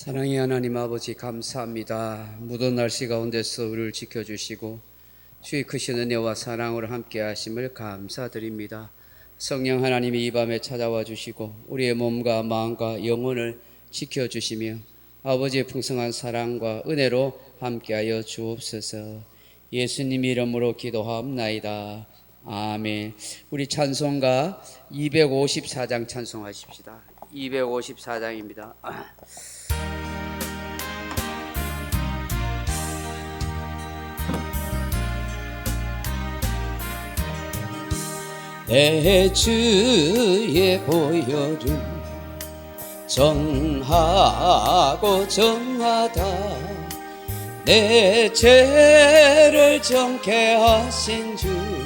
사랑의 하나님 아버지 감사합니다. 무더운 날씨 가운데서 우리를 지켜주시고 주의 크신 은혜와 사랑으로 함께 하심을 감사드립니다. 성령 하나님이 이 밤에 찾아와 주시고 우리의 몸과 마음과 영혼을 지켜주시며 아버지의 풍성한 사랑과 은혜로 함께하여 주옵소서. 예수님 이름으로 기도하옵나이다. 아멘. 우리 찬송가 254장 찬송하십시다. 254장입니다. 내 주의 보혈은 정하고 정하다. 내 죄를 정케 하신 주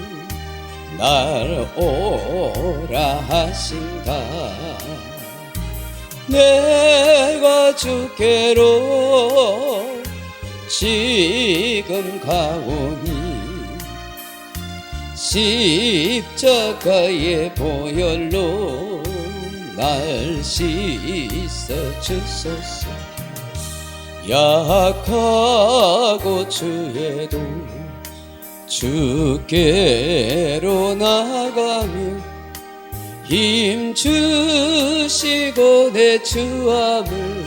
날 오라 하신다. 내가 주께로 지금 가오니 십자가의 보혈로 날 씻어 주소서. 약하고 주에도 주께로 나가며 힘 주시고 내 주함을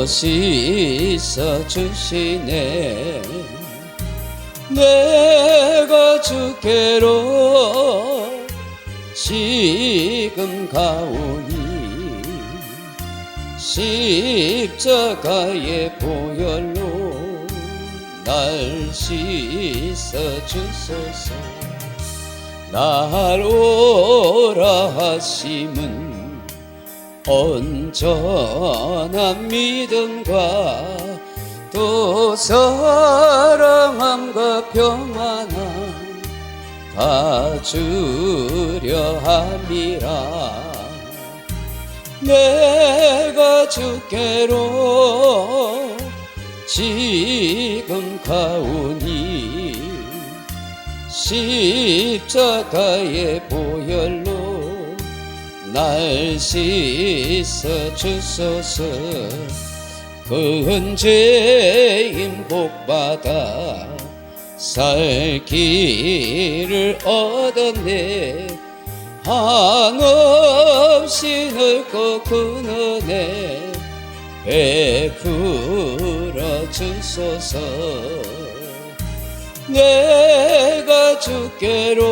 씻어 주시네. 내가 주께로 지금 가오니 십자가의 보혈로 날 씻어 주소서. 날 오라 하심은 온전한 믿음과 또 사랑함과 평안함 다 주려 함이라. 내가 주께로 지금 가오니 십자가의 보혈로 날 씻어 주소서. 큰 죄인 복받아 살 길을 얻었네. 한없이 넓고 큰 은혜 베풀어 주소서. 내가 주께로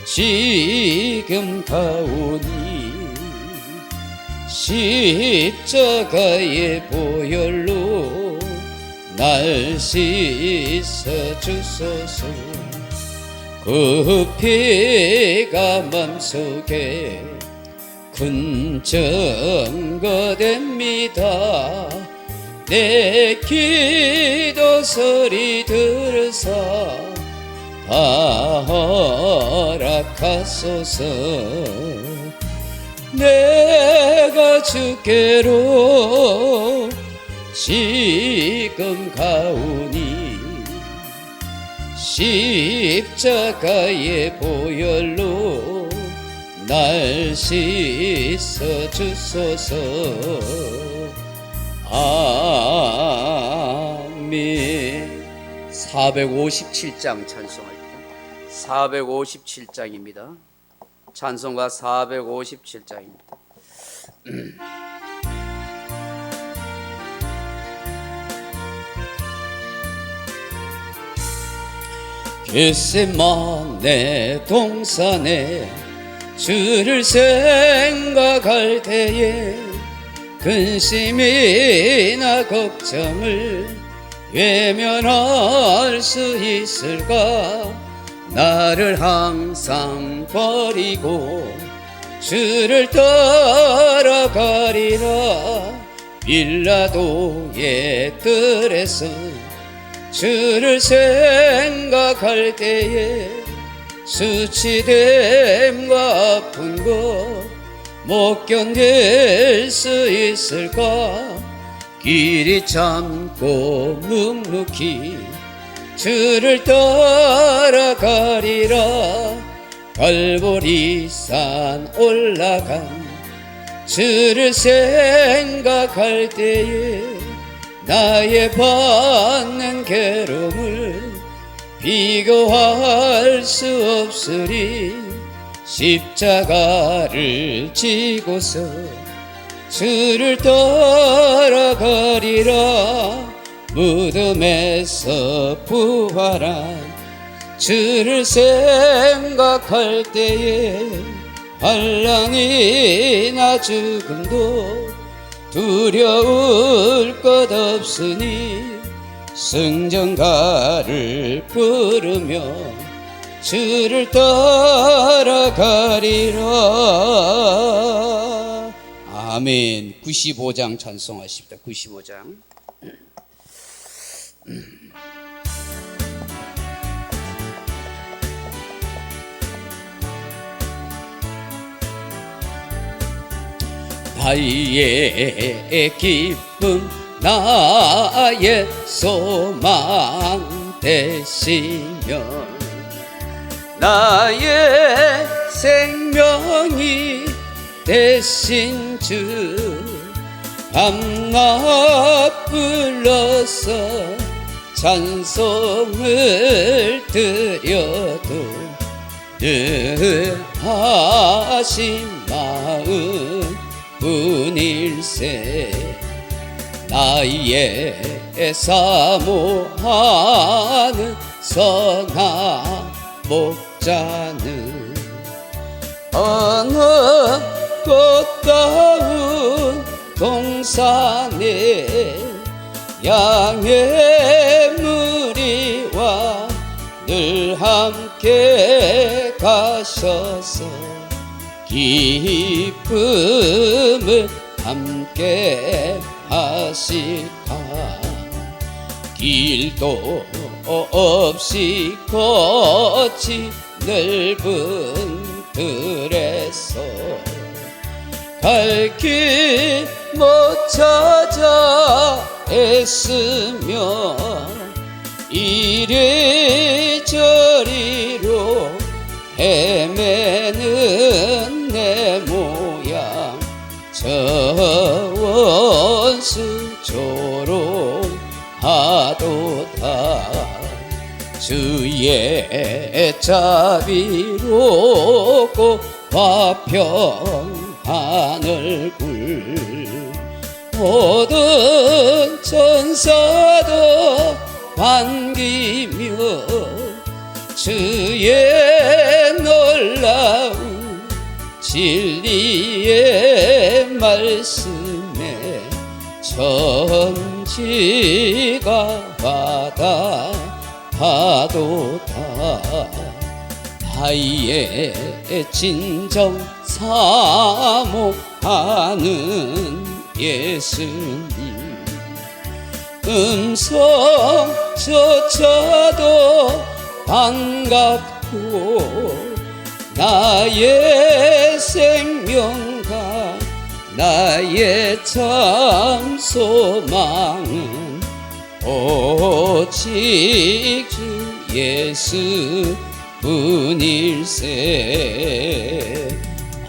지금 가오니 십자가의 보혈로 날 씻어 주소서. 그 피가 맘속에 큰 증거됩니다. 내 기도 소리 들으사 다 허락하소서. 내가 주께로 지금 가오니 십자가의 보혈로 날 씻어 주소서. 아멘. 457장 찬송할게요. 457장입니다. 찬송가 457장입니다. 겟세마네 동산에 주를 생각할 때에 근심이나 걱정을 외면할 수 있을까? 나를 항상 버리고 주를 따라가리라. 빌라도의 뜰에서 주를 생각할 때에 수치됨과 아픈 것 못 견딜 수 있을까? 길이 참고 묵묵히 주를 따라가리라. 갈보리산 올라간 주를 생각할 때에 나의 받는 괴로움을 비교할 수 없으리. 십자가를 지고서 주를 따라가리라. 무덤에서 부활한 주를 생각할 때에 환난이나 죽음도 두려울 것 없으니 승전가를 부르며 주를 따라가리라. 아멘. 95장 찬송하십니다. 95장. 나의 기쁨 나의 소망 되시며 나의 생명이 되신 주 밤낮 불러서 찬송을 드려도 늘 하신 마음 뿐일세. 나의 사모하는 선한 목자는 어느 꽃다운 동산에 양의 무리와 늘 함께 가셔서 기쁨을 함께 하실까. 길도 없이 거친 넓은 들에서 갈 길 못 찾아 애쓰며 이리저리로 헤매는 내 모양 저 원수 조롱하도다. 주의 자비로 화평한 얼굴 모든 천사도 반기며 주의 놀라운 진리의 말씀에 천지가 받아하도다. 나의 진정 사모하는 예수님 음성조차도 반갑고 나의 생명과 나의 참 소망은 오직 주 예수 뿐일세.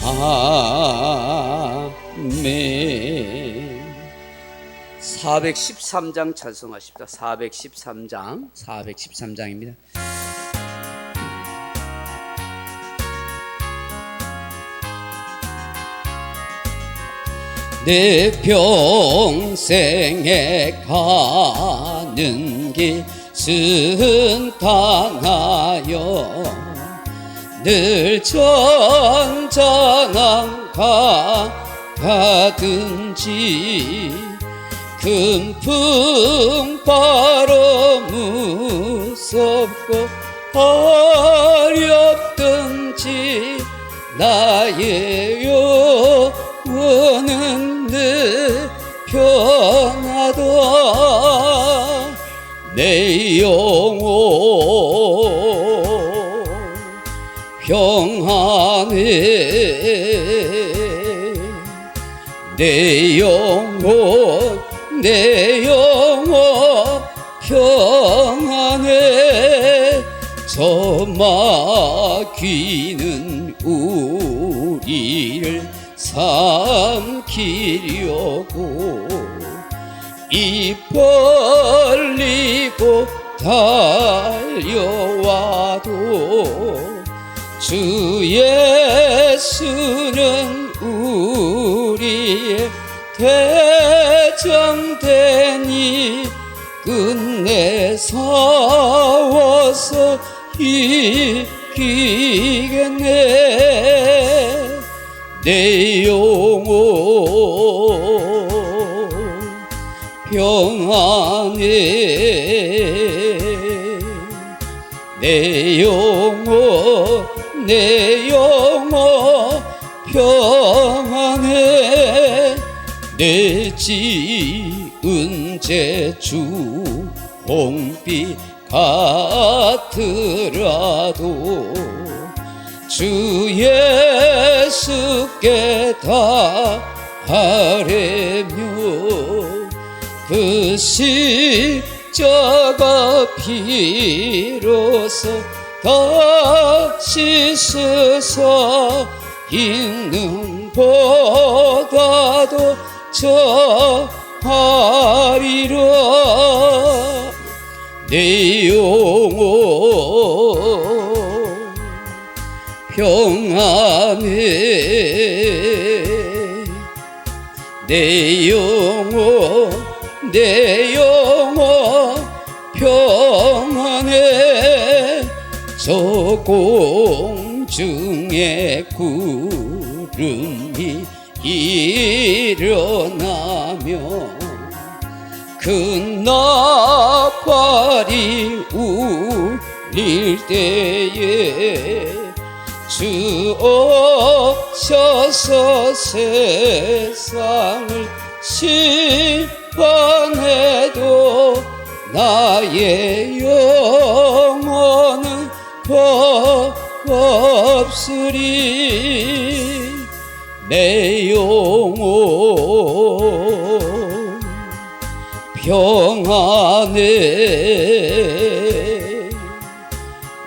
아멘. 413장 찬송하십니다. 413장입니다. 내 평생에 가는 길 순탄하여 늘 전전한 가든지 금풍 바로 무섭고 어렵든지 나의 영혼은 늘 편하다. 내 영혼 평안해. 내 영혼 평안해. 저 마귀는 우리를 삼 입 벌리고 달려와도 주 예수는 우리의 대장되니 끝내 싸워서 이기겠네. 내 영혼 평안해. 내 영혼 내 영혼 평안해. 내 지은 죄주 홍빛 같으라도 주 예수께 다 아뢰며 그 십자가 피로써 다 씻으사 있는 보다도 저하리라. 내 영혼 평안해. 내 영혼 내 영혼 평안해. 저 공중에 구름이 일어나며 큰 나팔이 울릴 때에 주 오셔서 세상을 심판해도 나의 영혼은 없으리. 내 영혼 평안해.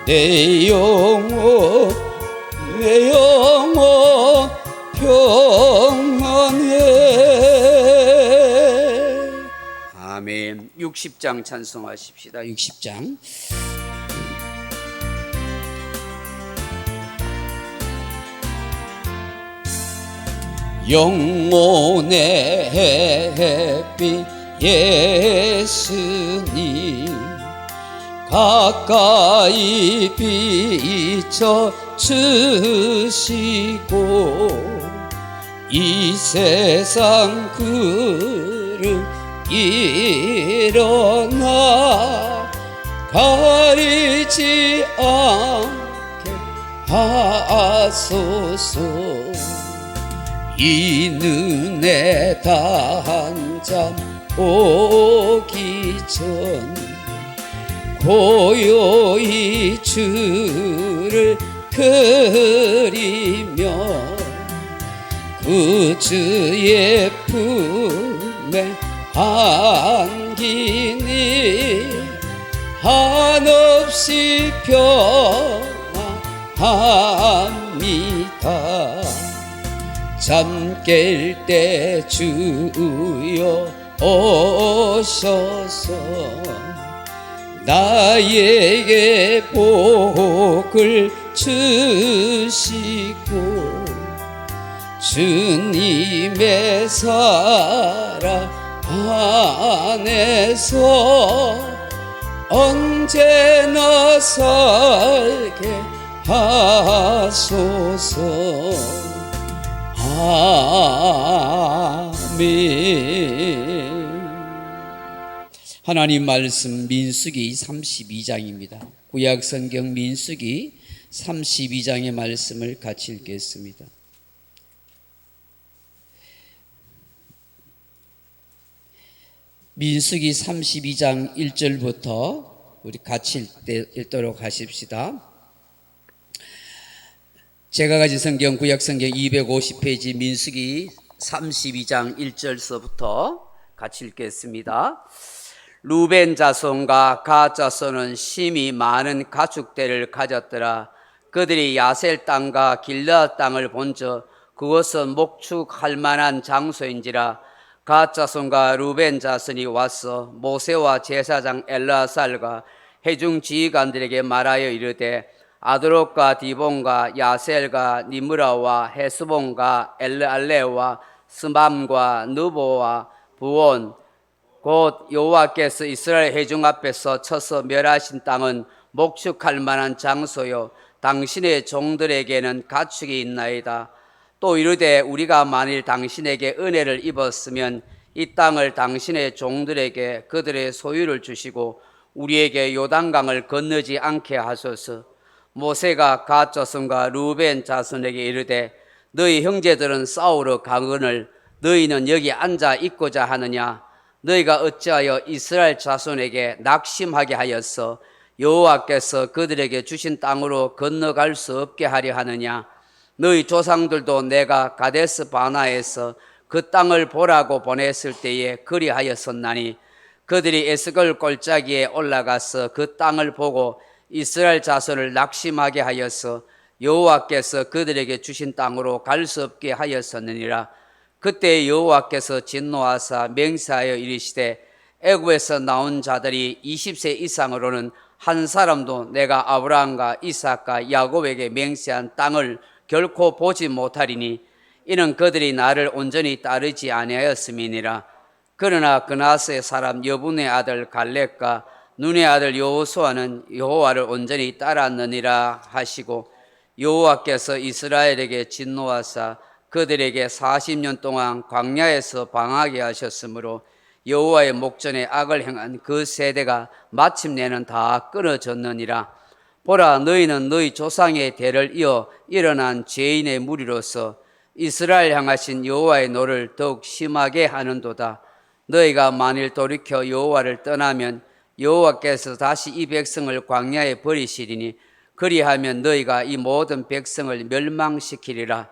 내 영혼 평안해. 아멘. 60장 찬송하십시다. 60장. 영혼의 햇빛 예수님 가까이 비춰 주시고 이 세상 구름 일어나 가리지 않게 하소서. 이 눈에 단 잠 오기 전 고요히 주를 그리며 그 주의 품에 안기니 한없이 평안합니다. 잠 깰 때 주여 오셔서 나에게 복을 주시고 주님의 사랑 안에서 언제나 살게 하소서. 아멘. 하나님 말씀 민수기 32장입니다. 구약성경 민수기 32장의 말씀을 같이 읽겠습니다. 민수기 32장 1절부터 우리 같이 읽도록 하십시다. 제가 가진 성경 구약성경 250페이지 민수기 32장 1절서부터 같이 읽겠습니다. 루벤 자손과 갓 자손은 심히 많은 가축대를 가졌더라. 그들이 야셀 땅과 길르앗 땅을 본즉 그것은 목축할 만한 장소인지라. 갓 자손과 루벤 자손이 와서 모세와 제사장 엘르아살과 회중 지휘관들에게 말하여 이르되 아드롯과 디본과 야셀과 니므라와 헤스본과 엘르알레와 스맘과 느보와 부온 곧 여호와께서 이스라엘 회중 앞에서 쳐서 멸하신 땅은 목축할 만한 장소요 당신의 종들에게는 가축이 있나이다. 또 이르되 우리가 만일 당신에게 은혜를 입었으면 이 땅을 당신의 종들에게 그들의 소유를 주시고 우리에게 요단강을 건너지 않게 하소서. 모세가 갓 자손과 루벤 자손에게 이르되 너희 형제들은 싸우러 가거늘 너희는 여기 앉아 있고자 하느냐. 너희가 어찌하여 이스라엘 자손에게 낙심하게 하였어 여호와께서 그들에게 주신 땅으로 건너갈 수 없게 하려 하느냐. 너희 조상들도 내가 가데스 바나에서 그 땅을 보라고 보냈을 때에 그리하였었나니 그들이 에스걸 골짜기에 올라가서 그 땅을 보고 이스라엘 자손을 낙심하게 하여서 여호와께서 그들에게 주신 땅으로 갈 수 없게 하였었느니라. 그때 여호와께서 진노하사 맹세하여 이르시되 애굽에서 나온 자들이 20세 이상으로는 한 사람도 내가 아브라함과 이삭과 야곱에게 맹세한 땅을 결코 보지 못하리니 이는 그들이 나를 온전히 따르지 아니하였음이니라. 그러나 그나스의 사람 여분의 아들 갈렙과 눈의 아들 여호수아는 여호와를 온전히 따랐느니라 하시고 여호와께서 이스라엘에게 진노하사 그들에게 40년 동안 광야에서 방하게 하셨으므로 여호와의 목전에 악을 행한 그 세대가 마침내는 다 끊어졌느니라. 보라, 너희는 너희 조상의 대를 이어 일어난 죄인의 무리로서 이스라엘 향하신 여호와의 노를 더욱 심하게 하는도다. 너희가 만일 돌이켜 여호와를 떠나면 여호와께서 다시 이 백성을 광야에 버리시리니 그리하면 너희가 이 모든 백성을 멸망시키리라.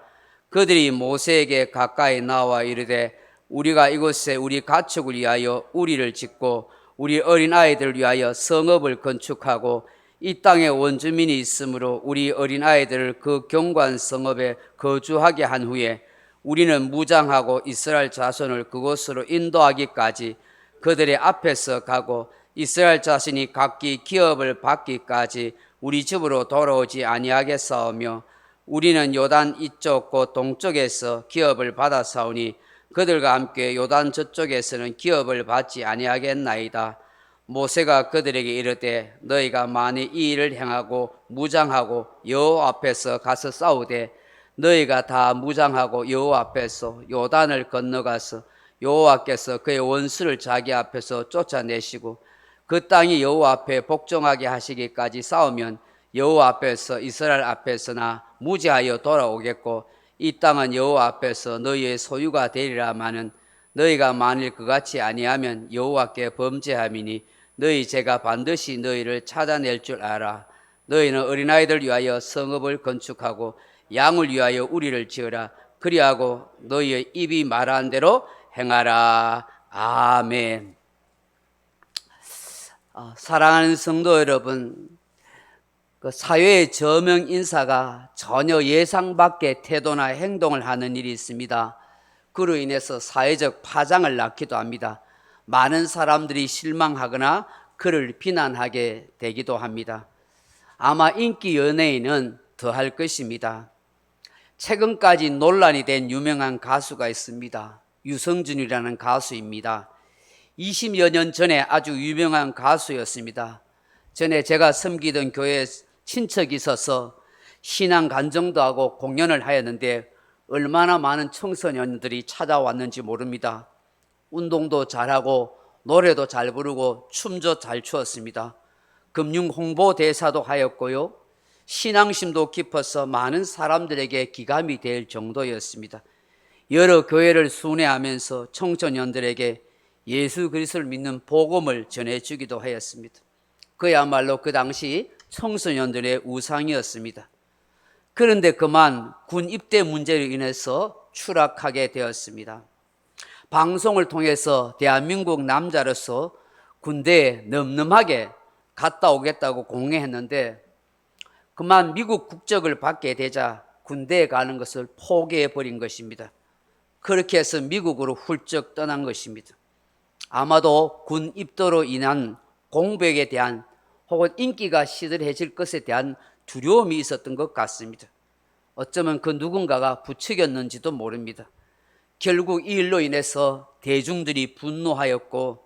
그들이 모세에게 가까이 나와 이르되 우리가 이곳에 우리 가축을 위하여 우리를 짓고 우리 어린아이들을 위하여 성읍을 건축하고 이 땅에 원주민이 있으므로 우리 어린아이들을 그 견고한 성읍에 거주하게 한 후에 우리는 무장하고 이스라엘 자손을 그곳으로 인도하기까지 그들의 앞에서 가고 이스라엘 자손이 각기 기업을 받기까지 우리 집으로 돌아오지 아니하겠사오며 우리는 요단 이쪽 곧 동쪽에서 기업을 받았사오니 그들과 함께 요단 저쪽에서는 기업을 받지 아니하겠나이다. 모세가 그들에게 이르되 너희가 만일 이 일을 행하고 무장하고 여호와 앞에서 가서 싸우되 너희가 다 무장하고 여호와 앞에서 요단을 건너가서 여호와께서 그의 원수를 자기 앞에서 쫓아내시고 그 땅이 여호와 앞에 복종하게 하시기까지 싸우면 여호와 앞에서 이스라엘 앞에서나 무지하여 돌아오겠고 이 땅은 여호와 앞에서 너희의 소유가 되리라마는 너희가 만일 그같이 아니하면 여호와께 범죄함이니 너희 죄가 반드시 너희를 찾아낼 줄 알아. 너희는 어린아이들 위하여 성읍을 건축하고 양을 위하여 우리를 지으라. 그리하고 너희의 입이 말한 대로 행하라. 아멘. 사랑하는 성도 여러분, 그 사회의 저명 인사가 전혀 예상 밖의 태도나 행동을 하는 일이 있습니다. 그로 인해서 사회적 파장을 낳기도 합니다. 많은 사람들이 실망하거나 그를 비난하게 되기도 합니다. 아마 인기 연예인은 더할 것입니다. 최근까지 논란이 된 유명한 가수가 있습니다. 유성준이라는 가수입니다. 20여 년 전에 아주 유명한 가수였습니다. 전에 제가 섬기던 교회에 친척이 있어서 신앙 간증도 하고 공연을 하였는데 얼마나 많은 청소년들이 찾아왔는지 모릅니다. 운동도 잘하고 노래도 잘 부르고 춤도 잘 추었습니다. 금융 홍보 대사도 하였고요. 신앙심도 깊어서 많은 사람들에게 기감이 될 정도였습니다. 여러 교회를 순회하면서 청소년들에게 예수 그리스도를 믿는 복음을 전해주기도 하였습니다. 그야말로 그 당시 청소년들의 우상이었습니다. 그런데 그만 군 입대 문제로 인해서 추락하게 되었습니다. 방송을 통해서 대한민국 남자로서 군대에 늠름하게 갔다 오겠다고 공언했는데 그만 미국 국적을 받게 되자 군대에 가는 것을 포기해 버린 것입니다. 그렇게 해서 미국으로 훌쩍 떠난 것입니다. 아마도 군 입도로 인한 공백에 대한 혹은 인기가 시들해질 것에 대한 두려움이 있었던 것 같습니다. 어쩌면 그 누군가가 부추겼는지도 모릅니다. 결국 이 일로 인해서 대중들이 분노하였고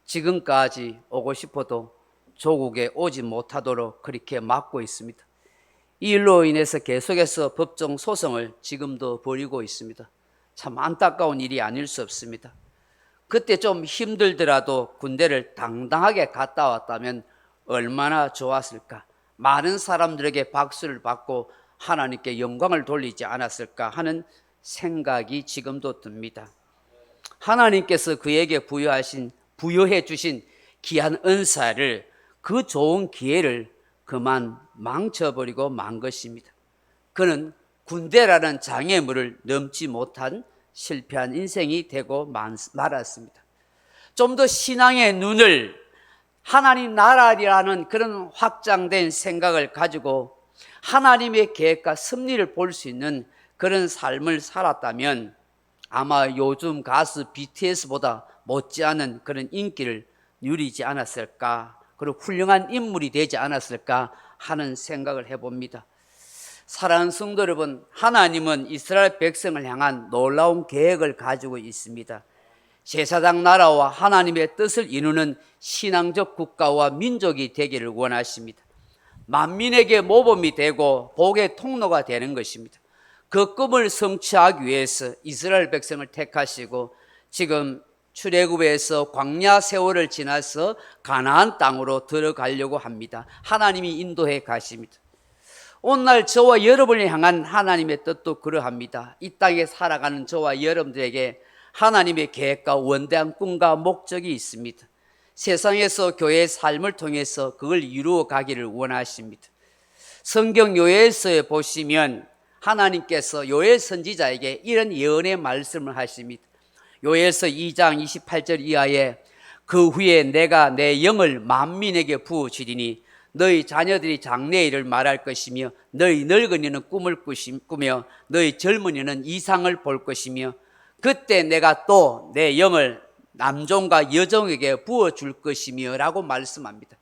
지금까지 오고 싶어도 조국에 오지 못하도록 그렇게 막고 있습니다. 이 일로 인해서 계속해서 법정 소송을 지금도 벌이고 있습니다. 참 안타까운 일이 아닐 수 없습니다. 그때 좀 힘들더라도 군대를 당당하게 갔다 왔다면 얼마나 좋았을까. 많은 사람들에게 박수를 받고 하나님께 영광을 돌리지 않았을까 하는 생각이 지금도 듭니다. 하나님께서 그에게 부여해 주신 귀한 은사를, 그 좋은 기회를 그만 망쳐버리고 만 것입니다. 그는 군대라는 장애물을 넘지 못한 실패한 인생이 되고 말았습니다. 좀 더 신앙의 눈을, 하나님 나라라는 그런 확장된 생각을 가지고 하나님의 계획과 섭리를 볼 수 있는 그런 삶을 살았다면 아마 요즘 가수 BTS보다 못지않은 그런 인기를 누리지 않았을까, 그리고 훌륭한 인물이 되지 않았을까 하는 생각을 해봅니다. 사랑하는 성도 여러분, 하나님은 이스라엘 백성을 향한 놀라운 계획을 가지고 있습니다. 제사장 나라와 하나님의 뜻을 이루는 신앙적 국가와 민족이 되기를 원하십니다. 만민에게 모범이 되고 복의 통로가 되는 것입니다. 그 꿈을 성취하기 위해서 이스라엘 백성을 택하시고 지금 출애굽에서 광야 세월을 지나서 가나안 땅으로 들어가려고 합니다. 하나님이 인도해 가십니다. 오늘날 저와 여러분을 향한 하나님의 뜻도 그러합니다. 이 땅에 살아가는 저와 여러분들에게 하나님의 계획과 원대한 꿈과 목적이 있습니다. 세상에서 교회의 삶을 통해서 그걸 이루어 가기를 원하십니다. 성경 요엘서에 보시면 하나님께서 요엘 선지자에게 이런 예언의 말씀을 하십니다. 요엘서 2장 28절 이하에 그 후에 내가 내 영을 만민에게 부어주리니 너희 자녀들이 장래일을 말할 것이며 너희 늙은이는 꿈을 꾸며 너희 젊은이는 이상을 볼 것이며 그때 내가 또 내 영을 남종과 여종에게 부어줄 것이며 라고 말씀합니다.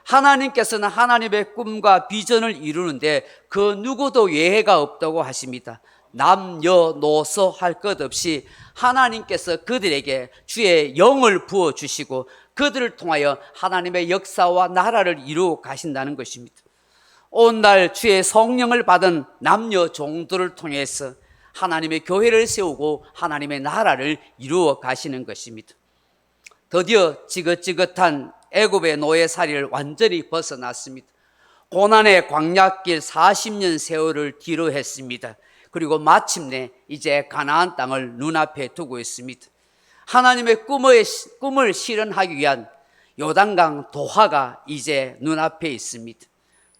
하나님께서는 하나님의 꿈과 비전을 이루는데 그 누구도 예외가 없다고 하십니다. 남녀노소 할 것 없이 하나님께서 그들에게 주의 영을 부어주시고 그들을 통하여 하나님의 역사와 나라를 이루어 가신다는 것입니다. 오늘날 주의 성령을 받은 남녀 종들을 통해서 하나님의 교회를 세우고 하나님의 나라를 이루어 가시는 것입니다. 드디어 지긋지긋한 애굽의 노예살이를 완전히 벗어났습니다. 고난의 광야길 40년 세월을 뒤로 했습니다. 그리고 마침내 이제 가나안 땅을 눈앞에 두고 있습니다. 하나님의 꿈을 실현하기 위한 요단강 도하가 이제 눈앞에 있습니다.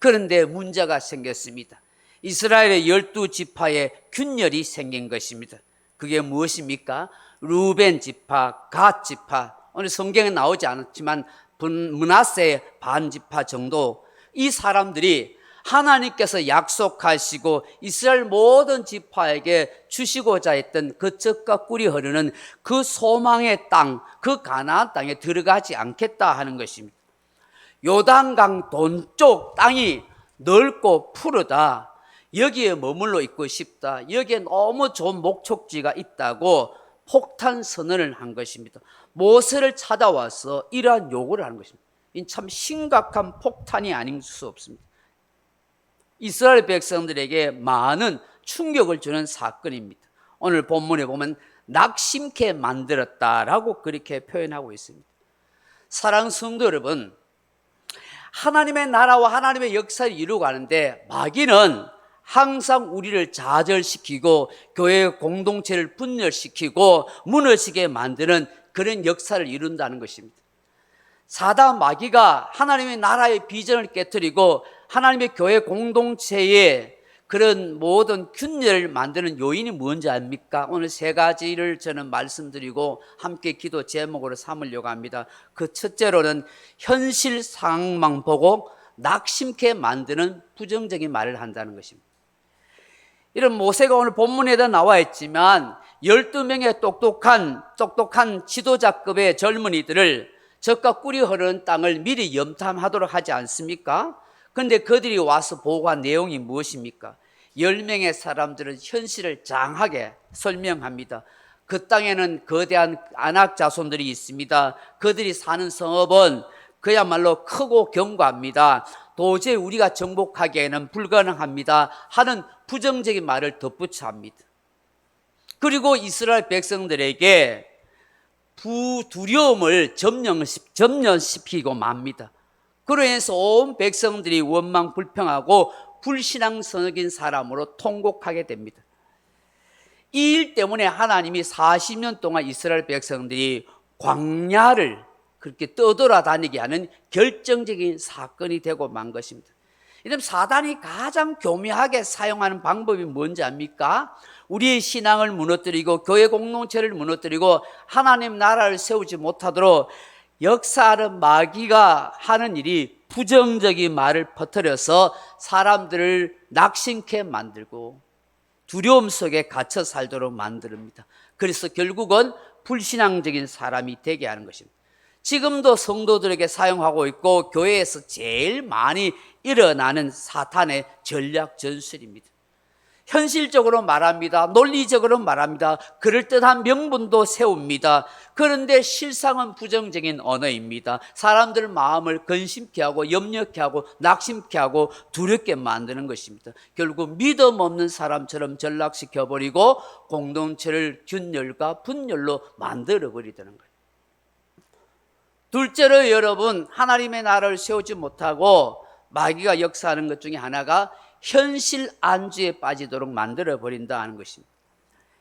그런데 문제가 생겼습니다. 이스라엘의 12지파에 균열이 생긴 것입니다. 그게 무엇입니까? 루벤 지파, 갓 지파, 오늘 성경에 나오지 않았지만 므낫세의 반 지파 정도, 이 사람들이 하나님께서 약속하시고 이스라엘 모든 지파에게 주시고자 했던 그 젖과 꿀이 흐르는 그 소망의 땅, 그 가나안 땅에 들어가지 않겠다 하는 것입니다. 요단강 동쪽 땅이 넓고 푸르다, 여기에 머물러 있고 싶다, 여기에 너무 좋은 목촉지가 있다고 폭탄 선언을 한 것입니다. 모세를 찾아와서 이러한 요구를 하는 것입니다. 이 참 심각한 폭탄이 아닐 수 없습니다. 이스라엘 백성들에게 많은 충격을 주는 사건입니다. 오늘 본문에 보면 낙심케 만들었다라고 그렇게 표현하고 있습니다. 사랑하는 성도 여러분, 하나님의 나라와 하나님의 역사를 이루고 가는데 마귀는 항상 우리를 좌절시키고 교회의 공동체를 분열시키고 무너지게 만드는 그런 역사를 이룬다는 것입니다. 사단 마귀가 하나님의 나라의 비전을 깨뜨리고 하나님의 교회 공동체에 그런 모든 균열을 만드는 요인이 뭔지 압니까? 오늘 세 가지를 저는 말씀드리고 함께 기도 제목으로 삼으려고 합니다. 그 첫째로는 현실 상황만 보고 낙심케 만드는 부정적인 말을 한다는 것입니다. 이런 모세가 오늘 본문에도 나와 있지만 12명의 똑똑한 지도자급의 젊은이들을 젖과 꿀이 흐르는 땅을 미리 염탐하도록 하지 않습니까? 그런데 그들이 와서 보고한 내용이 무엇입니까? 10명의 사람들은 현실을 장하게 설명합니다. 그 땅에는 거대한 아낙 자손들이 있습니다. 그들이 사는 성읍은 그야말로 크고 견고합니다. 도저히 우리가 정복하기에는 불가능합니다 하는 부정적인 말을 덧붙여 합니다. 그리고 이스라엘 백성들에게 두려움을 점령시키고 맙니다. 그로 인해서 온 백성들이 원망 불평하고 불신앙적인 사람으로 통곡하게 됩니다. 이 일 때문에 하나님이 40년 동안 이스라엘 백성들이 광야를 그렇게 떠돌아다니게 하는 결정적인 사건이 되고 만 것입니다. 이런 사단이 가장 교묘하게 사용하는 방법이 뭔지 압니까? 우리의 신앙을 무너뜨리고 교회 공동체를 무너뜨리고 하나님 나라를 세우지 못하도록 역사하는 마귀가 하는 일이 부정적인 말을 퍼뜨려서 사람들을 낙심케 만들고 두려움 속에 갇혀 살도록 만듭니다. 그래서 결국은 불신앙적인 사람이 되게 하는 것입니다. 지금도 성도들에게 사용하고 있고 교회에서 제일 많이 일어나는 사탄의 전략 전술입니다. 현실적으로 말합니다. 논리적으로 말합니다. 그럴듯한 명분도 세웁니다. 그런데 실상은 부정적인 언어입니다. 사람들 마음을 근심케 하고 염려케 하고 낙심케 하고 두렵게 만드는 것입니다. 결국 믿음 없는 사람처럼 전락시켜버리고 공동체를 균열과 분열로 만들어버리는 거예요. 둘째로 여러분, 하나님의 나라를 세우지 못하고 마귀가 역사하는 것 중에 하나가 현실 안주에 빠지도록 만들어버린다는 것입니다.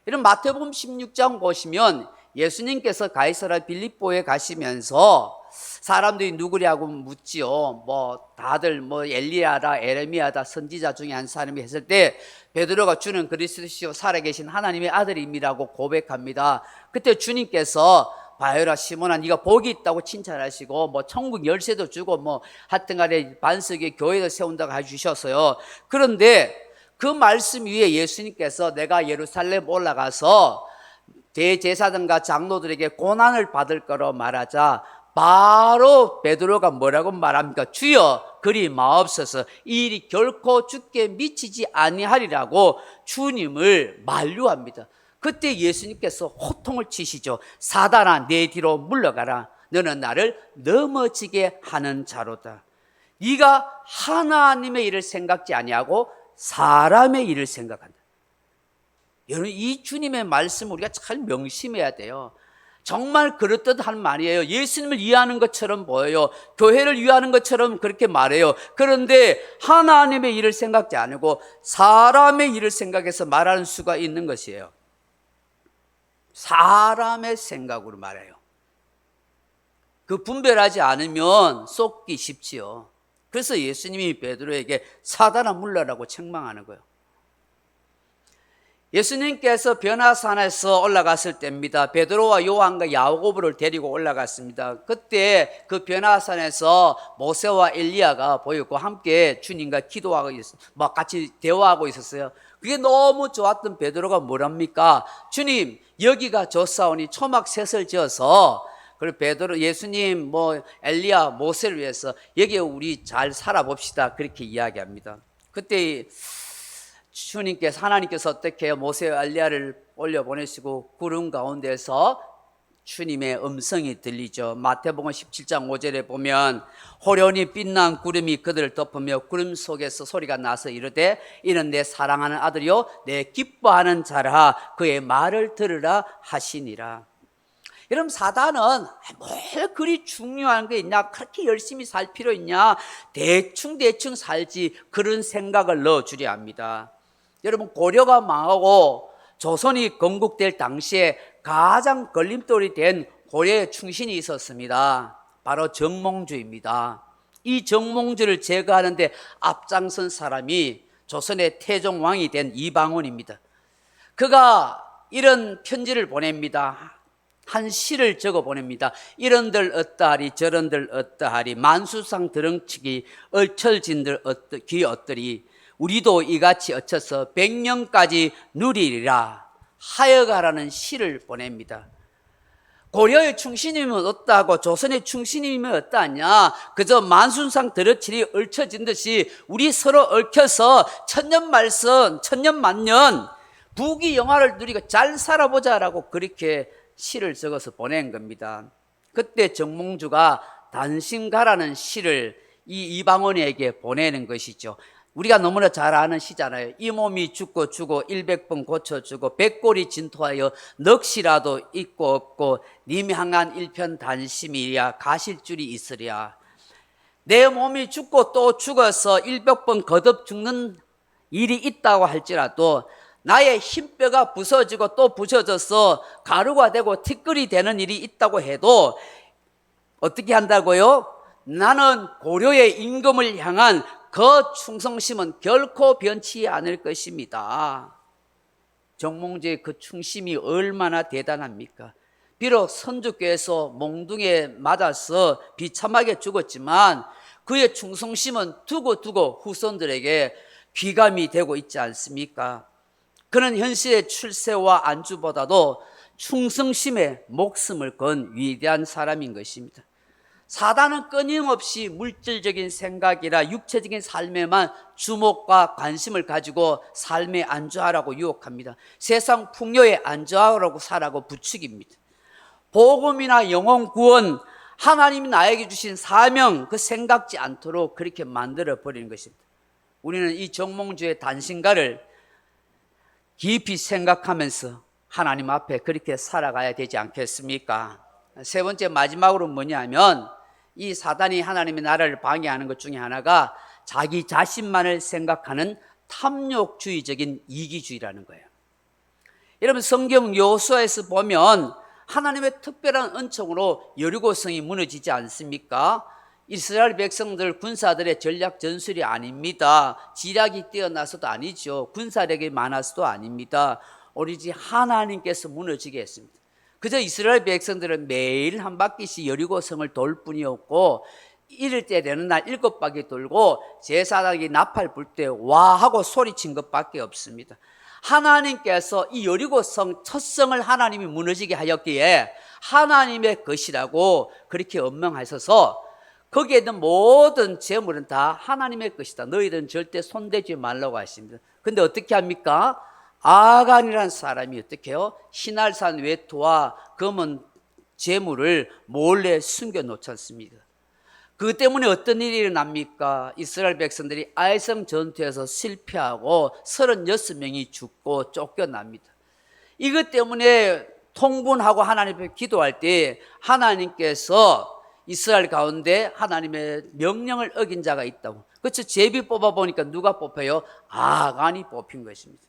이런 마태복음 16장 보시면 예수님께서 가이사랴 빌립보에 가시면서 사람들이 누구냐고 묻지요. 다들 엘리야다 에레미야다 선지자 중에 한 사람이 했을 때 베드로가 주는 그리스도시요 살아계신 하나님의 아들입니다라고 고백합니다. 그때 주님께서 바요라 시몬아 네가 복이 있다고 칭찬하시고 천국 열쇠도 주고 하여튼간에 반석의 교회도 세운다고 해주셨어요. 그런데 그 말씀 위에 예수님께서 내가 예루살렘 올라가서 대제사장과 장로들에게 고난을 받을 거로 말하자 바로 베드로가 뭐라고 말합니까? 주여 그리 마옵소서 이 일이 결코 주께 미치지 아니하리라고 주님을 만류합니다. 그때 예수님께서 호통을 치시죠. 사단아 내 뒤로 물러가라. 너는 나를 넘어지게 하는 자로다. 네가 하나님의 일을 생각지 아니하고 사람의 일을 생각한다. 여러분 이 주님의 말씀 우리가 잘 명심해야 돼요. 정말 그럴듯한 말이에요. 예수님을 이해하는 것처럼 보여요. 교회를 위하는 것처럼 그렇게 말해요. 그런데 하나님의 일을 생각지 않고 사람의 일을 생각해서 말하는 수가 있는 것이에요. 사람의 생각으로 말해요. 그 분별하지 않으면 속기 쉽지요. 그래서 예수님이 베드로에게 사단아 물러라고 책망하는 거예요. 예수님께서 변화산에서 올라갔을 때입니다. 베드로와 요한과 야고보를 데리고 올라갔습니다. 그때 그 변화산에서 모세와 엘리야가 보였고 함께 주님과 기도하고 같이 대화하고 있었어요. 그게 너무 좋았던 베드로가 뭐랍니까? 주님 여기가 좋사오니 초막셋을 지어서 그리고 베드로 예수님 엘리야 모세를 위해서 여기에 우리 잘 살아봅시다 그렇게 이야기합니다. 그때 주님께서 하나님께서 어떻게 해요? 모세와 엘리야를 올려보내시고 구름 가운데서 주님의 음성이 들리죠. 마태복음 17장 5절에 보면 호련히 빛난 구름이 그들을 덮으며 구름 속에서 소리가 나서 이르되 이는 내 사랑하는 아들이요 내 기뻐하는 자라 그의 말을 들으라 하시니라. 여러분 사단은 뭘 그리 중요한 게 있냐, 그렇게 열심히 살 필요 있냐, 대충 살지 그런 생각을 넣어주려 합니다. 여러분 고려가 망하고 조선이 건국될 당시에 가장 걸림돌이 된 고려의 충신이 있었습니다. 바로 정몽주입니다. 이 정몽주를 제거하는데 앞장선 사람이 조선의 태종왕이 된 이방원입니다. 그가 이런 편지를 보냅니다. 한 시를 적어 보냅니다. 이런들 어떠하리 저런들 어떠하리 만수상 드렁치기 얼철진들 귀 어떠리 우리도 이같이 어쳐서 100년까지 누리리라. 하여가라는 시를 보냅니다. 고려의 충신이면 어떠하고 조선의 충신이면 어떠하냐, 그저 만순상 드러칠이 얽혀진 듯이 우리 서로 얽혀서 천년말선 천년만년 부귀영화를 누리고 잘 살아보자라고 그렇게 시를 적어서 보낸 겁니다. 그때 정몽주가 단신가라는 시를 이 이방원에게 보내는 것이죠. 우리가 너무나 잘 아는 시잖아요. 이 몸이 죽고 주고 100번 고쳐주고 백골이 진토하여 넋이라도 있고 없고 님 향한 일편 단심이랴 가실 줄이 있으랴. 내 몸이 죽고 또 죽어서 100번 거듭 죽는 일이 있다고 할지라도 나의 흰뼈가 부서지고 또 부서져서 가루가 되고 티끌이 되는 일이 있다고 해도 어떻게 한다고요? 나는 고려의 임금을 향한 그 충성심은 결코 변치 않을 것입니다. 정몽주의 그 충심이 얼마나 대단합니까? 비록 선주께서 몽둥이에 맞아서 비참하게 죽었지만 그의 충성심은 두고두고 후손들에게 귀감이 되고 있지 않습니까? 그는 현실의 출세와 안주보다도 충성심에 목숨을 건 위대한 사람인 것입니다. 사단은 끊임없이 물질적인 생각이나 육체적인 삶에만 주목과 관심을 가지고 삶에 안주하라고 유혹합니다. 세상 풍요에 안주하라고 살라고 부추깁니다. 복음이나 영혼 구원, 하나님이 나에게 주신 사명, 그 생각지 않도록 그렇게 만들어 버리는 것입니다. 우리는 이 정몽주의 단신가를 깊이 생각하면서 하나님 앞에 그렇게 살아가야 되지 않겠습니까? 세 번째, 마지막으로 뭐냐면 이 사단이 하나님의 나라를 방해하는 것 중에 하나가 자기 자신만을 생각하는 탐욕주의적인 이기주의라는 거예요. 여러분, 성경 여호수아에서 보면 하나님의 특별한 은총으로 여리고성이 무너지지 않습니까? 이스라엘 백성들 군사들의 전략 전술이 아닙니다. 지략이 뛰어나서도 아니죠. 군사력이 많아서도 아닙니다. 오로지 하나님께서 무너지게 했습니다. 그저 이스라엘 백성들은 매일 한 바퀴씩 여리고성을 돌 뿐이었고 이럴 때 되는 날 7바퀴 돌고 제사장이 나팔 불 때 와 하고 소리친 것밖에 없습니다. 하나님께서 이 여리고성 첫 성을 하나님이 무너지게 하였기에 하나님의 것이라고 그렇게 엄명하셔서 거기에 있는 모든 재물은 다 하나님의 것이다. 너희들은 절대 손대지 말라고 하십니다. 근데 어떻게 합니까? 아간이라는 사람이 어떻게 해요? 신할산 외투와 검은 재물을 몰래 숨겨 놓지 않습니다. 그 때문에 어떤 일이 일어납니까? 이스라엘 백성들이 아이성 전투에서 실패하고 36명이 죽고 쫓겨납니다. 이것 때문에 통분하고 하나님 앞에 기도할 때 하나님께서 이스라엘 가운데 하나님의 명령을 어긴 자가 있다고. 그렇죠. 제비 뽑아보니까 누가 뽑혀요? 아간이 뽑힌 것입니다.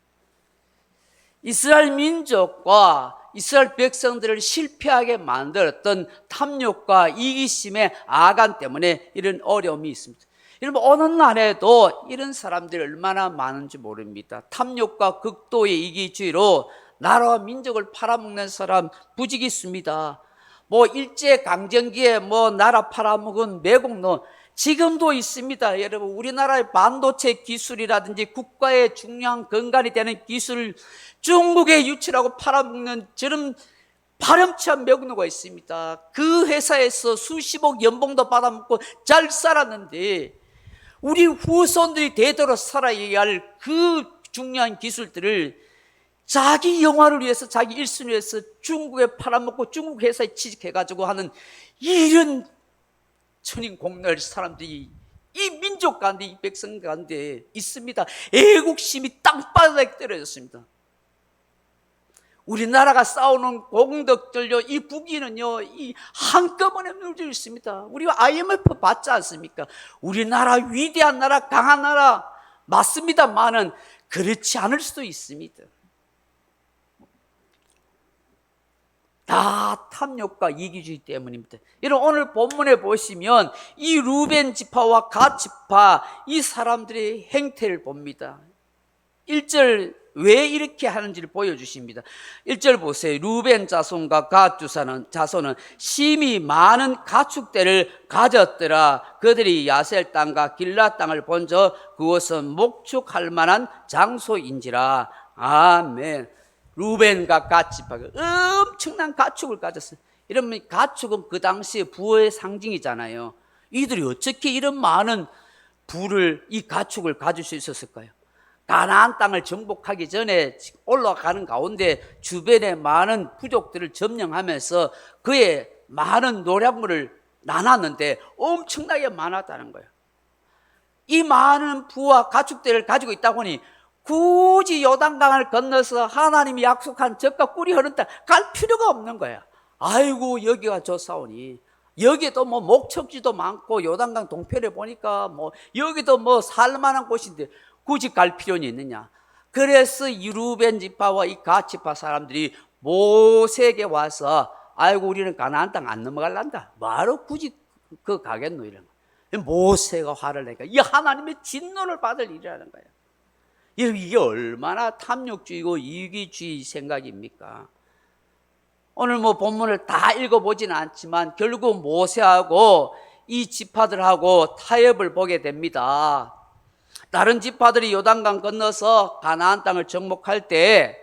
이스라엘 민족과 이스라엘 백성들을 실패하게 만들었던 탐욕과 이기심의 아간 때문에 이런 어려움이 있습니다. 여러분, 어느 날에도 이런 사람들이 얼마나 많은지 모릅니다. 탐욕과 극도의 이기주의로 나라와 민족을 팔아먹는 사람 부지기 있습니다. 일제강점기에 나라 팔아먹은 매국노 지금도 있습니다. 여러분, 우리나라의 반도체 기술이라든지 국가의 중요한 근간이 되는 기술을 중국에 유출하고 팔아먹는 저런 파렴치한 매국노가 있습니다. 그 회사에서 수십억 연봉도 받아먹고 잘 살았는데 우리 후손들이 되도록 살아야 할 그 중요한 기술들을 자기 영화를 위해서, 자기 일순을 위해서 중국에 팔아먹고 중국 회사에 취직해가지고 하는 이런 천인공날 사람들이 이 민족 가운데, 이 백성 가운데 있습니다. 애국심이 땅바닥에 떨어졌습니다. 우리나라가 쌓아놓은 공덕들요, 이 부귀는요, 이 한꺼번에 눌려 있습니다. 우리가 IMF 받지 않습니까? 우리나라 위대한 나라, 강한 나라 맞습니다만은 그렇지 않을 수도 있습니다. 다 탐욕과 이기주의 때문입니다. 여러분, 오늘 본문에 보시면 이 루벤 지파와 갓 지파 이 사람들의 행태를 봅니다. 1절 왜 이렇게 하는지를 보여주십니다. 1절 보세요. 루벤 자손과 갓 자손은 심히 많은 가축대를 가졌더라. 그들이 야셀 땅과 길라 땅을 본저 그곳은 목축할 만한 장소인지라. 아멘. 루벤과 갓 지파가 엄청난 가축을 가졌어요. 이러면 가축은 그 당시에 부의 상징이잖아요. 이들이 어떻게 이런 많은 부를, 이 가축을 가질 수 있었을까요? 가나안 땅을 정복하기 전에 올라가는 가운데 주변에 많은 부족들을 점령하면서 그의 많은 노략물을 나눴는데 엄청나게 많았다는 거예요. 이 많은 부와 가축들을 가지고 있다 보니 굳이 요단강을 건너서 하나님이 약속한 젖과 꿀이 흐르는 땅 갈 필요가 없는 거야. 아이고 여기가 좋사오니, 여기도 뭐 목척지도 많고 요단강 동편에 보니까 뭐 여기도 뭐 살만한 곳인데 굳이 갈 필요는 있느냐. 그래서 이 루벤 지파와 이 갓 지파 사람들이 모세에게 와서 아이고 우리는 가나안 땅 안 넘어갈란다, 뭐하러 굳이 그 가겠노, 이런 거예요. 모세가 화를 내니까 이 하나님의 진노를 받을 일이라는 거예요. 이게 얼마나 탐욕주의고 이기주의 생각입니까? 오늘 뭐 본문을 다 읽어보지는 않지만 결국 모세하고 이 지파들하고 타협을 보게 됩니다. 다른 지파들이 요단강 건너서 가나안 땅을 정복할 때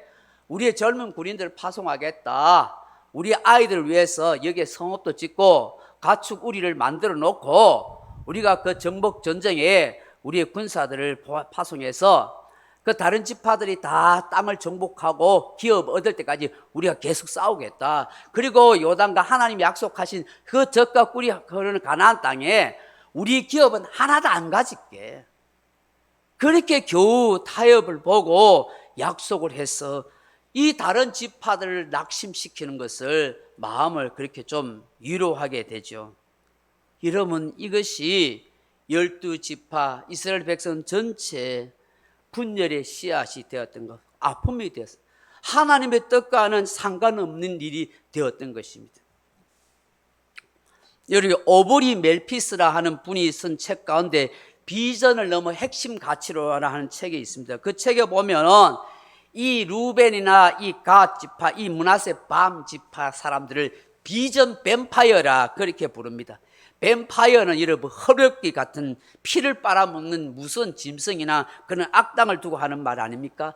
우리의 젊은 군인들을 파송하겠다, 우리 아이들을 위해서 여기에 성읍도 짓고 가축 우리를 만들어 놓고 우리가 그 정복 전쟁에 우리의 군사들을 파송해서 그 다른 지파들이 다 땅을 정복하고 기업 얻을 때까지 우리가 계속 싸우겠다. 그리고 요단과 하나님이 약속하신 그 젖과 꿀이 흐르는 가나안 땅에 우리 기업은 하나도 안 가질게. 그렇게 겨우 타협을 보고 약속을 해서 이 다른 지파들을 낙심시키는 것을 마음을 그렇게 좀 위로하게 되죠. 여러분, 이것이 12지파 이스라엘 백성 전체 분열의 씨앗이 되었던 것, 아픔이 되었어요. 하나님의 뜻과는 상관없는 일이 되었던 것입니다. 여기 오보리 멜피스라 하는 분이 쓴 책 가운데 비전을 넘어 핵심 가치로라 하는 책이 있습니다. 그 책에 보면은 이 루벤이나 이 갓 지파, 이 므낫세 밤 지파 사람들을 비전 뱀파이어라 그렇게 부릅니다. 뱀파이어는 여러분 헐역기 같은 피를 빨아먹는 무서운 짐승이나 그런 악당을 두고 하는 말 아닙니까?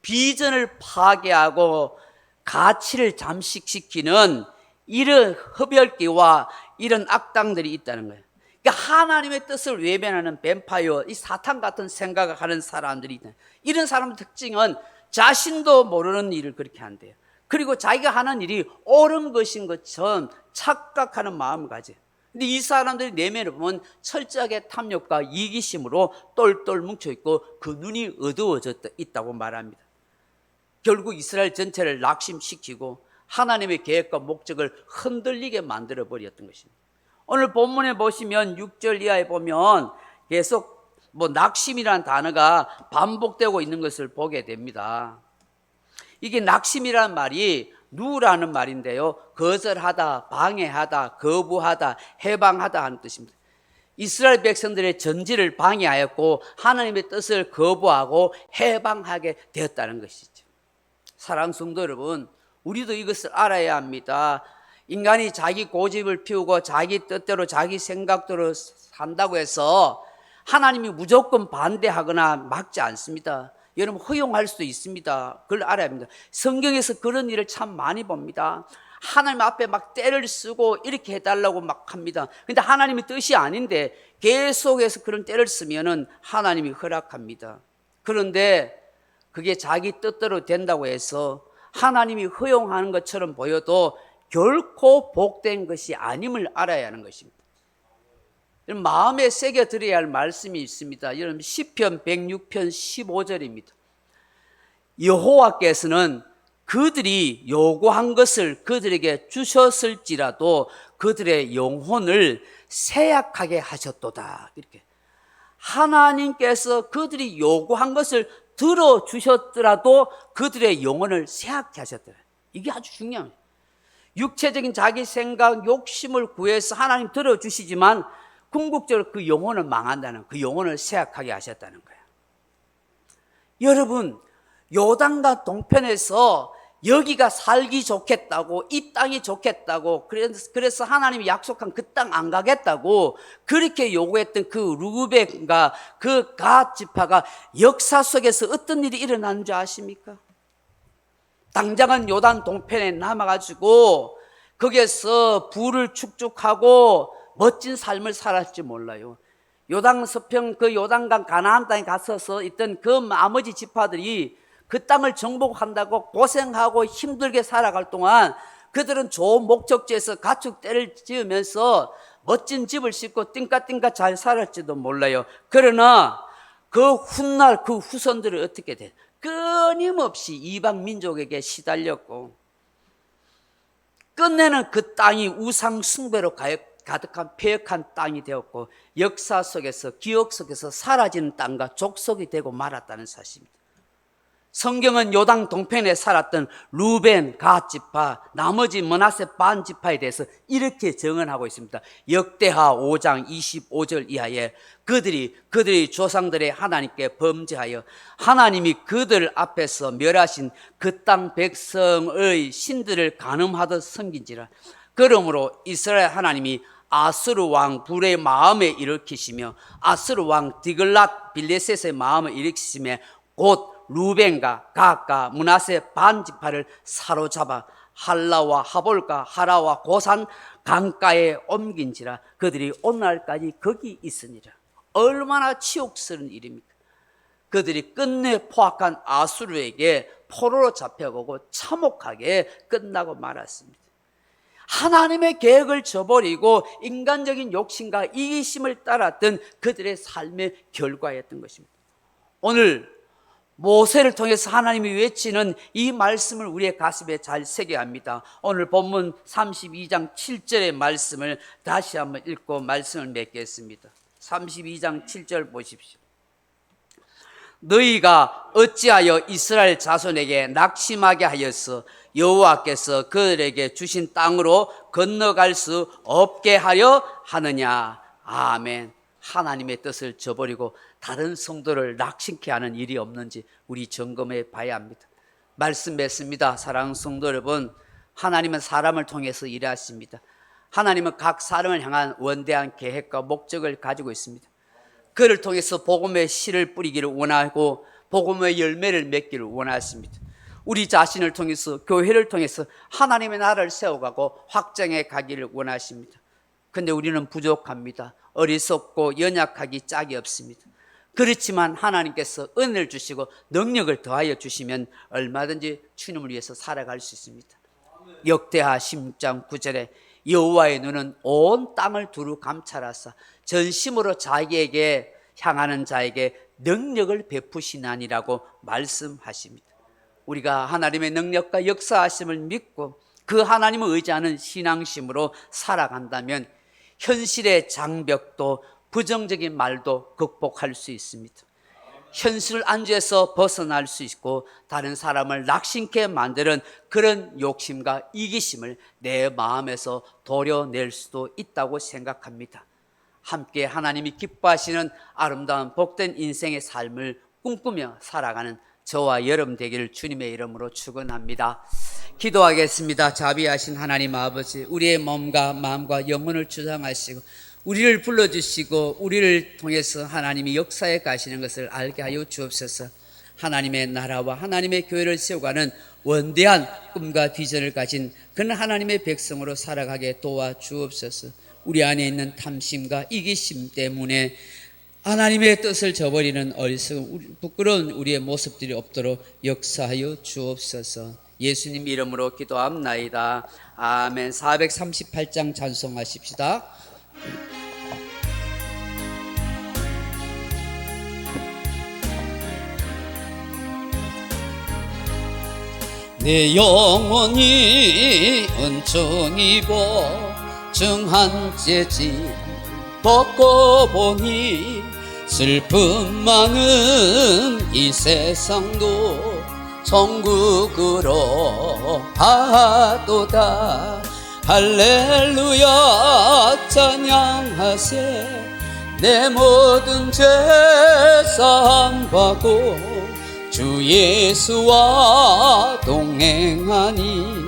비전을 파괴하고 가치를 잠식시키는 이런 흡혈귀와 이런 악당들이 있다는 거예요. 그러니까 하나님의 뜻을 외면하는 뱀파이어, 이 사탄 같은 생각을 하는 사람들이 있다. 이런 사람의 특징은 자신도 모르는 일을 그렇게 한대요. 그리고 자기가 하는 일이 옳은 것인 것처럼 착각하는 마음을 가져요. 근데 이 사람들이 내면을 보면 철저하게 탐욕과 이기심으로 똘똘 뭉쳐있고 그 눈이 어두워져 있다고 말합니다. 결국 이스라엘 전체를 낙심시키고 하나님의 계획과 목적을 흔들리게 만들어버렸던 것입니다. 오늘 본문에 보시면 6절 이하에 보면 계속 뭐 낙심이라는 단어가 반복되고 있는 것을 보게 됩니다. 이게 낙심이라는 말이 누라는 말인데요, 거절하다, 방해하다, 거부하다, 해방하다 하는 뜻입니다. 이스라엘 백성들의 전지를 방해하였고 하나님의 뜻을 거부하고 해방하게 되었다는 것이죠. 사랑하는 성도 여러분, 우리도 이것을 알아야 합니다. 인간이 자기 고집을 피우고 자기 뜻대로 자기 생각대로 산다고 해서 하나님이 무조건 반대하거나 막지 않습니다. 여러분, 허용할 수도 있습니다. 그걸 알아야 합니다. 성경에서 그런 일을 참 많이 봅니다. 하나님 앞에 막 때를 쓰고 이렇게 해달라고 막 합니다. 근데 하나님의 뜻이 아닌데 계속해서 그런 때를 쓰면은 하나님이 허락합니다. 그런데 그게 자기 뜻대로 된다고 해서 하나님이 허용하는 것처럼 보여도 결코 복된 것이 아님을 알아야 하는 것입니다. 마음에 새겨 들어야 할 말씀이 있습니다. 여러분, 시편 106편 15절입니다. 여호와께서는 그들이 요구한 것을 그들에게 주셨을지라도 그들의 영혼을 쇠약하게 하셨도다. 이렇게 하나님께서 그들이 요구한 것을 들어주셨더라도 그들의 영혼을 쇠약하게 하셨더라. 이게 아주 중요합니다. 육체적인 자기 생각, 욕심을 구해서 하나님 들어주시지만 궁극적으로 그 영혼을 망한다는, 그 영혼을 쇠약하게 하셨다는 거예요. 여러분, 요단강 동편에서 여기가 살기 좋겠다고, 이 땅이 좋겠다고, 그래서 하나님이 약속한 그 땅 안 가겠다고 그렇게 요구했던 그 루벤과 그 갓 지파가 역사 속에서 어떤 일이 일어나는 줄 아십니까? 당장은 요단 동편에 남아가지고 거기에서 부를 축적하고 멋진 삶을 살았을지 몰라요. 요단 서평 그 요단강 가나안 땅에 갔어서 있던 그 나머지 지파들이 그 땅을 정복한다고 고생하고 힘들게 살아갈 동안 그들은 좋은 목적지에서 가축대를 지으면서 멋진 집을 짓고 띵까띵까 잘 살았지도 몰라요. 그러나 그 훗날 그 후손들이 어떻게 돼? 끊임없이 이방 민족에게 시달렸고 끝내는 그 땅이 우상 숭배로 가득한 폐역한 땅이 되었고 역사 속에서 기억 속에서 사라지는 땅과 족속이 되고 말았다는 사실입니다. 성경은 요단 동편에 살았던 루벤, 갓 지파, 나머지 므낫세 반 지파에 대해서 이렇게 증언하고 있습니다. 역대하 5장 25절 이하에 그들이 조상들의 하나님께 범죄하여 하나님이 그들 앞에서 멸하신 그 땅 백성의 신들을 간음하듯 섬긴지라. 그러므로 이스라엘 하나님이 아수르 왕 불의 마음에 일으키시며 아수르 왕 디글랏 빌레셋의 마음을 일으키시며 곧 루벤과 갓과 므낫세 반 지파를 사로잡아 할라와 하볼과 하라와 고산 강가에 옮긴지라. 그들이 오늘날까지 거기 있으니라. 얼마나 치욕스러운 일입니까? 그들이 끝내 포악한 아수르에게 포로로 잡혀가고 참혹하게 끝나고 말았습니다. 하나님의 계획을 저버리고 인간적인 욕심과 이기심을 따랐던 그들의 삶의 결과였던 것입니다. 오늘 모세를 통해서 하나님이 외치는 이 말씀을 우리의 가슴에 잘 새겨야 합니다. 오늘 본문 32장 7절의 말씀을 다시 한번 읽고 말씀을 맺겠습니다. 32장 7절 보십시오. 너희가 어찌하여 이스라엘 자손에게 낙심하게 하였어? 여호와께서 그들에게 주신 땅으로 건너갈 수 없게 하려 하느냐. 아멘. 하나님의 뜻을 저버리고 다른 성도를 낙심케 하는 일이 없는지 우리 점검해 봐야 합니다. 말씀 맺습니다. 사랑하는 성도 여러분, 하나님은 사람을 통해서 일하십니다. 하나님은 각 사람을 향한 원대한 계획과 목적을 가지고 있습니다. 그를 통해서 복음의 씨를 뿌리기를 원하고 복음의 열매를 맺기를 원하십니다. 우리 자신을 통해서 교회를 통해서 하나님의 나라를 세워가고 확장해 가기를 원하십니다. 그런데 우리는 부족합니다. 어리석고 연약하기 짝이 없습니다. 그렇지만 하나님께서 은혜를 주시고 능력을 더하여 주시면 얼마든지 주님을 위해서 살아갈 수 있습니다. 역대하 16장 9절에 여호와의 눈은 온 땅을 두루 감찰하사 전심으로 자기에게 향하는 자에게 능력을 베푸시나니라고 말씀하십니다. 우리가 하나님의 능력과 역사하심을 믿고 그 하나님을 의지하는 신앙심으로 살아간다면 현실의 장벽도 부정적인 말도 극복할 수 있습니다. 현실 안주에서 벗어날 수 있고 다른 사람을 낙심케 만드는 그런 욕심과 이기심을 내 마음에서 도려낼 수도 있다고 생각합니다. 함께 하나님이 기뻐하시는 아름다운 복된 인생의 삶을 꿈꾸며 살아가는 저와 여러분 되기를 주님의 이름으로 축원합니다. 기도하겠습니다. 자비하신 하나님 아버지, 우리의 몸과 마음과 영혼을 주장하시고 우리를 불러주시고 우리를 통해서 하나님이 역사에 가시는 것을 알게 하여 주옵소서. 하나님의 나라와 하나님의 교회를 세워가는 원대한 꿈과 비전을 가진 그런 하나님의 백성으로 살아가게 도와주옵소서. 우리 안에 있는 탐심과 이기심 때문에 하나님의 뜻을 저버리는 어리석은 부끄러운 우리의 모습들이 없도록 역사하여 주옵소서. 예수님 이름으로 기도합나이다. 아멘. 438장 찬송하십시다. 내 영혼이 은총이고 정한 재짐 벗고 보니 슬픔 많은 이 세상도 천국으로 가도다. 할렐루야 찬양하세. 내 모든 죄 사함받고 주 예수와 동행하니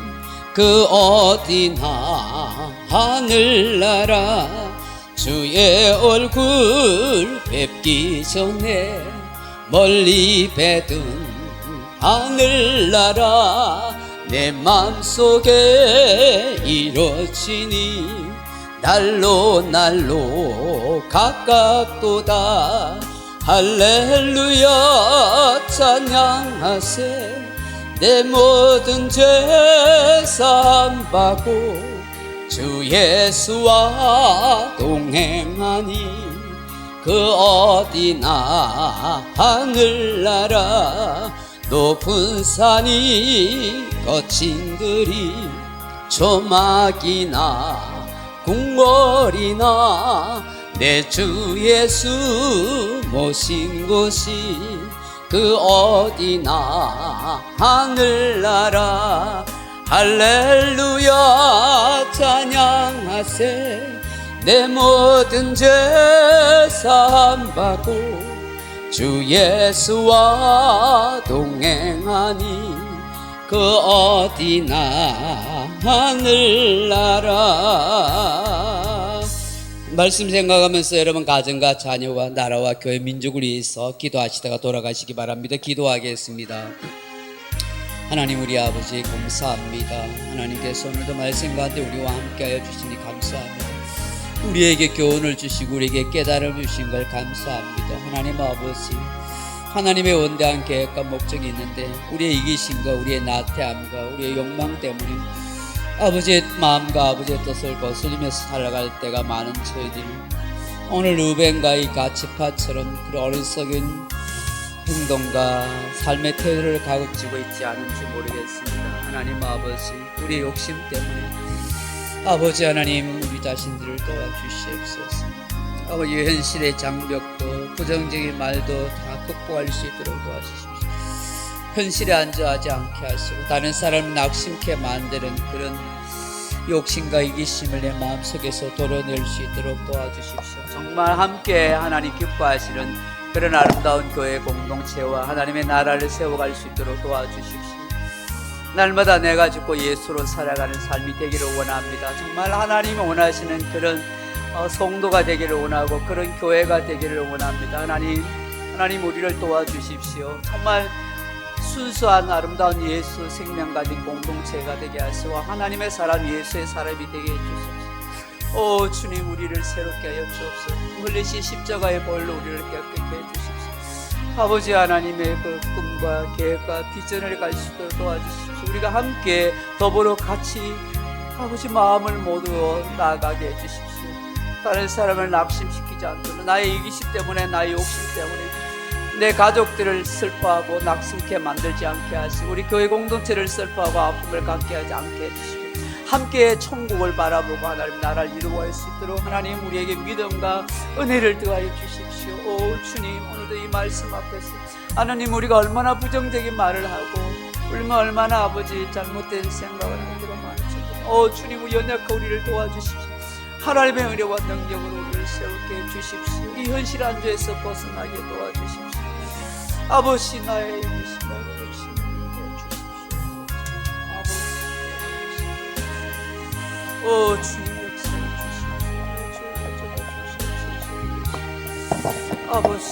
그 어디나 하늘나라 주의 얼굴 뵙기 전에 멀리 뵈둔 하늘나라 내 맘속에 이루어지니 날로 날로 가깝도다. 할렐루야 찬양하세. 내 모든 죄 사함받고 주 예수와 동행하니 그 어디나 하늘나라 높은 산이 거친 들이 조막이나 궁궐이나 내 주 예수 모신 곳이 그 어디나 하늘나라. 할렐루야 찬양하세. 내 모든 죄 사함받고 주 예수와 동행하니 그 어디나 하늘나라. 말씀 생각하면서 여러분 가정과 자녀와 나라와 교회 민족을 위해서 기도하시다가 돌아가시기 바랍니다. 기도하겠습니다. 하나님 우리 아버지 감사합니다. 하나님께서 오늘도 말씀 가운데 우리와 함께하여 주시니 감사합니다. 우리에게 교훈을 주시고 우리에게 깨달음을 주신 걸 감사합니다. 하나님 아버지, 하나님의 원대한 계획과 목적이 있는데 우리의 이기심과 우리의 나태함과 우리의 욕망 때문에 아버지의 마음과 아버지의 뜻을 거스리면서 살아갈 때가 많은 저희들, 오늘 루벤과 이 가치파처럼 그런 어리석은 행동과 삶의 태도를 가급지고 있지 않은지 모르겠습니다. 하나님 아버지, 우리의 욕심 때문에 아버지 하나님 우리 자신들을 도와주시옵소서. 아버지 현실의 장벽도 부정적인 말도 다 극복할 수 있도록 도와주십시오. 현실에 안주하지 않게 하시고 다른 사람을 낙심케 만드는 그런 욕심과 이기심을 내 마음속에서 도려낼 수 있도록 도와주십시오. 정말 함께 하나님 기뻐하시는 그런 아름다운 교회 공동체와 하나님의 나라를 세워갈 수 있도록 도와주십시오. 날마다 내가 죽고 예수로 살아가는 삶이 되기를 원합니다. 정말 하나님이 원하시는 그런 성도가 되기를 원하고 그런 교회가 되기를 원합니다. 하나님 우리를 도와주십시오. 정말 순수한 아름다운 예수 생명 가진 공동체가 되게 하시고 하나님의 사람 예수의 사람이 되게 해주십시오. 오 주님, 우리를 새롭게 하여 주옵소서. 흘리신 십자가의 벌로 우리를 깨끗게 해주십시오. 아버지 하나님의 그 꿈과 계획과 비전을 갈 수 있도록 도와주십시오. 우리가 함께 더불어 같이 아버지 마음을 모두 나아가게 해주십시오. 다른 사람을 낙심시키지 않도록, 나의 이기심 때문에, 나의 욕심 때문에 내 가족들을 슬퍼하고 낙심케 만들지 않게 하시고 우리 교회 공동체를 슬퍼하고 아픔을 갖게 하지 않게 해주시고 함께 천국을 바라보고 하나님 나라를 이루어갈 수 있도록 하나님 우리에게 믿음과 은혜를 더하여 주십시오. 오 주님, 오늘도 이 말씀 앞에서 하나님 우리가 얼마나 부정적인 말을 하고 우리가 얼마나 아버지 잘못된 생각을 하는 때가 많죠. 오 주님, 연약한 우리를 도와주십시오. 하나님의 은혜와 능력으로 우리를 세우게 해주십시오. 이 현실 안주에서 벗어나게 도와주십시오. 아버지, 나의 이기심, 나의 욕심을 해주십시오. 아버지, 오 주님 역사해 주십시오. 아버지